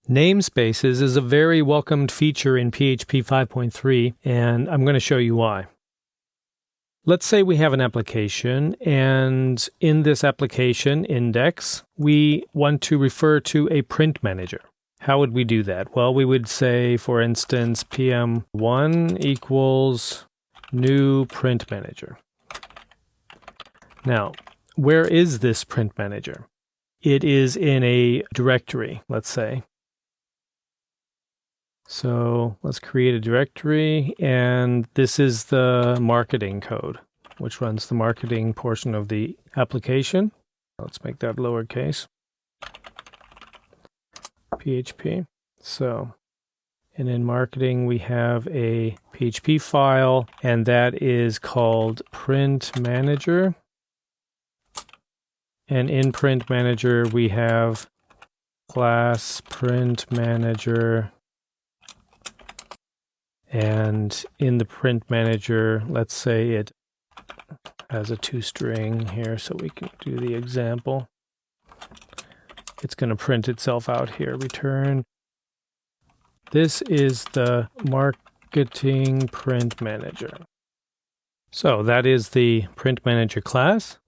Namespaces is a very welcomed feature in PHP 5.3, and I'm going to show you why. Let's say we have an application, and in this application index, we want to refer to a print manager. How would we do that? Well, we would say, for instance, PM1 equals new print manager. Now, where is this print manager? It is in a directory, let's say. So let's create a directory, and this is the marketing code, which runs the marketing portion of the application. Let's make that lowercase. PHP. So, and in marketing we have a PHP file, and that is called print manager. And in print manager we have class print manager. And in the print manager, let's say it has a toString here, so we can do the example. It's going to print itself out here. Return. This is the marketing print manager. So that is the print manager class.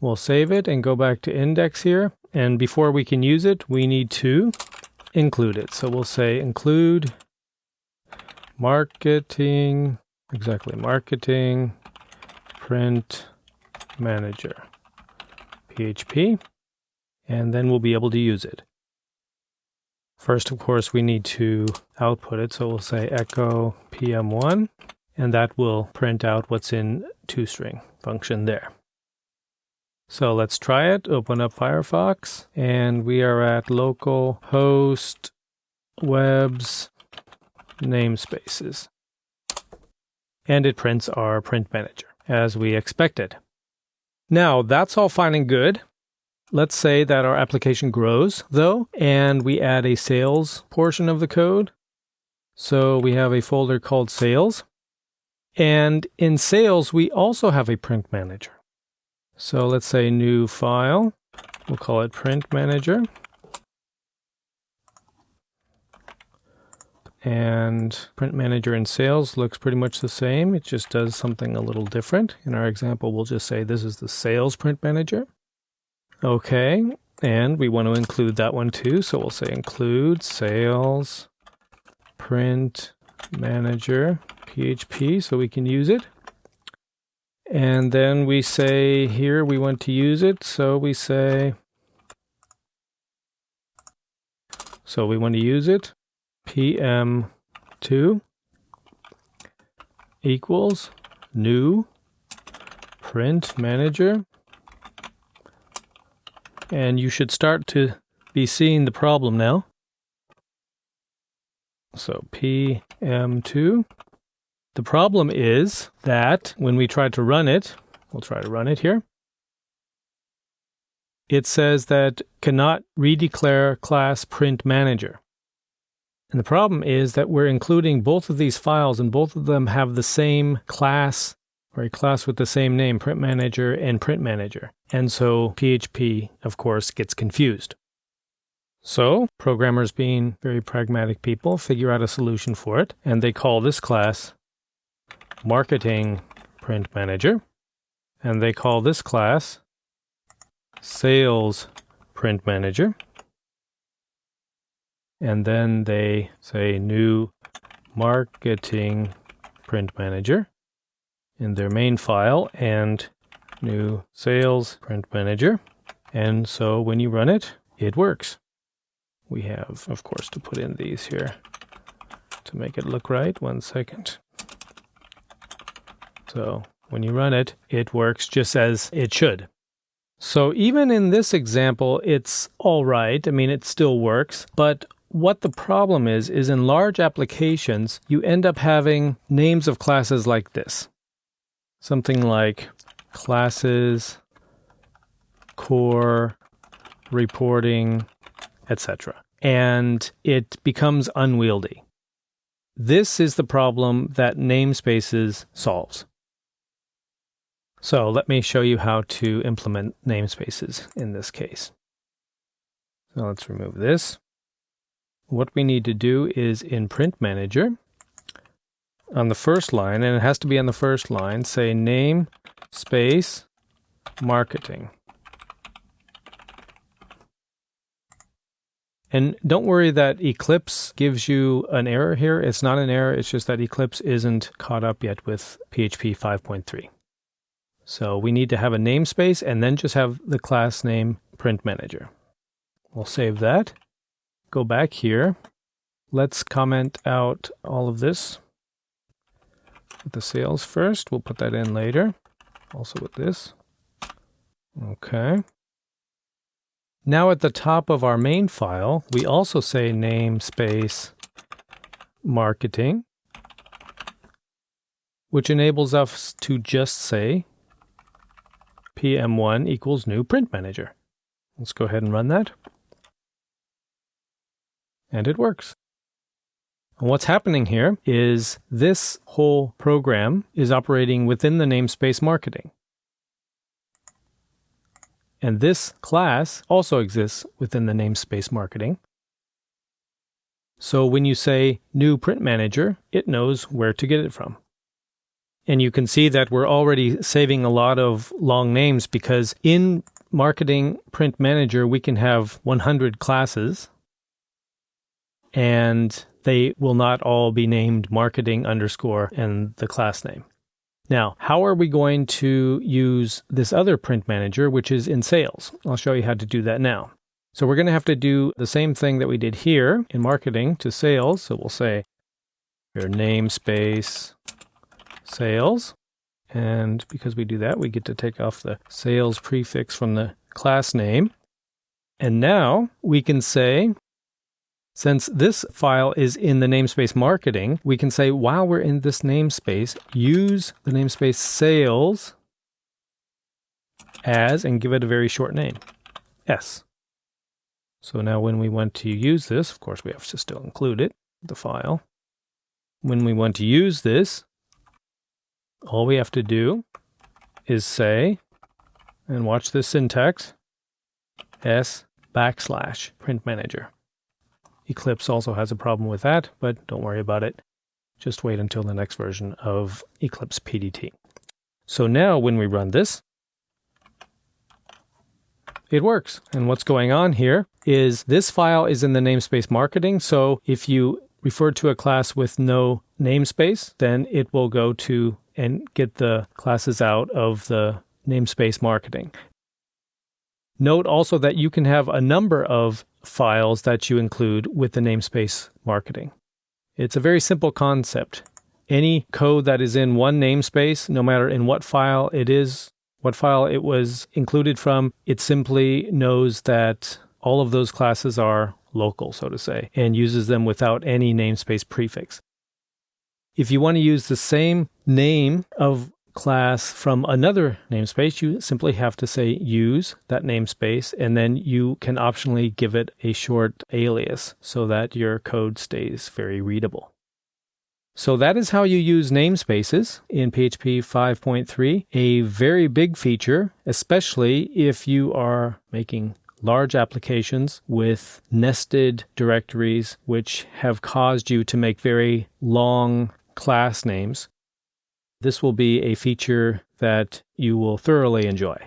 We'll save it and go back to index here. And before we can use it, we need to include it. So we'll say include marketing print manager PHP, and then we'll be able to use it. First, of course, we need to output it, so we'll say echo PM1, and that will print out what's in toString function there. So let's try it. Open up Firefox, and we are at localhost webs namespaces. And it prints our print manager, as we expected. Now, that's all fine and good. Let's say that our application grows, though, and we add a sales portion of the code. So we have a folder called sales. And in sales, we also have a print manager. So let's say new file. We'll call it print manager. And print manager in sales looks pretty much the same. It just does something a little different. In our example, we'll just say this is the sales print manager. Okay, and we want to include that one too. So we'll say include sales print manager PHP so we can use it. And then we say here we want to use it. So we want to use it. PM2 equals new print manager. And you should start to be seeing the problem now. So PM2. The problem is that when we try to run it, we'll try to run it here. It says that cannot redeclare class print manager. And the problem is that we're including both of these files, and both of them have the same class, or a class with the same name, print manager and print manager. And so PHP, of course, gets confused. So programmers, being very pragmatic people, figure out a solution for it, and they call this class marketing print manager, and they call this class sales print manager. And then they say new marketing print manager in their main file and new sales print manager. And so when you run it, it works. We have, of course, to put in these here to make it look right. 1 second. So when you run it, it works just as it should. So even in this example, it's all right. I mean, it still works, but what the problem is in large applications, you end up having names of classes like this. Something like classes, core, reporting, etc. And it becomes unwieldy. This is the problem that namespaces solves. So let me show you how to implement namespaces in this case. So let's remove this. what we need to do is in Print Manager, on the first line, and it has to be on the first line, say name space marketing. And don't worry that Eclipse gives you an error here. It's not an error, it's just that Eclipse isn't caught up yet with PHP 5.3. So we need to have a namespace and then just have the class name Print Manager. We'll save that. Go back here. Let's comment out all of this. With the sales first, we'll put that in later. Also with this. Okay. Now at the top of our main file, we also say namespace marketing, which enables us to just say PM1 equals new print manager. Let's go ahead and run that. And it works. And what's happening here is this whole program is operating within the namespace marketing. And this class also exists within the namespace marketing. So when you say new print manager, it knows where to get it from. And you can see that we're already saving a lot of long names because in marketing print manager, we can have 100 classes and they will not all be named marketing underscore and the class name. Now, how are we going to use this other print manager, which is in sales? I'll show you how to do that now. So we're going to have to do the same thing that we did here in marketing to sales. So we'll say your namespace sales. And because we do that, we get to take off the sales prefix from the class name. And now we can say, since this file is in the namespace marketing, we can say while we're in this namespace, use the namespace sales as, and give it a very short name, S. So now when we want to use this, of course we have to still include it, the file. When we want to use this, all we have to do is say, and watch this syntax, S / print manager. Eclipse also has a problem with that, but don't worry about it. Just wait until the next version of Eclipse PDT. So now when we run this, it works. And what's going on here is this file is in the namespace marketing. So if you refer to a class with no namespace, then it will go to and get the classes out of the namespace marketing. Note also that you can have a number of files that you include with the namespace marketing. It's a very simple concept. Any code that is in one namespace, no matter in what file it is, what file it was included from, it simply knows that all of those classes are local, so to say, and uses them without any namespace prefix. If you want to use the same name of class from another namespace, you simply have to say use that namespace, and then you can optionally give it a short alias so that your code stays very readable. So that is how you use namespaces in PHP 5.3, a very big feature, especially if you are making large applications with nested directories which have caused you to make very long class names. This will be a feature that you will thoroughly enjoy.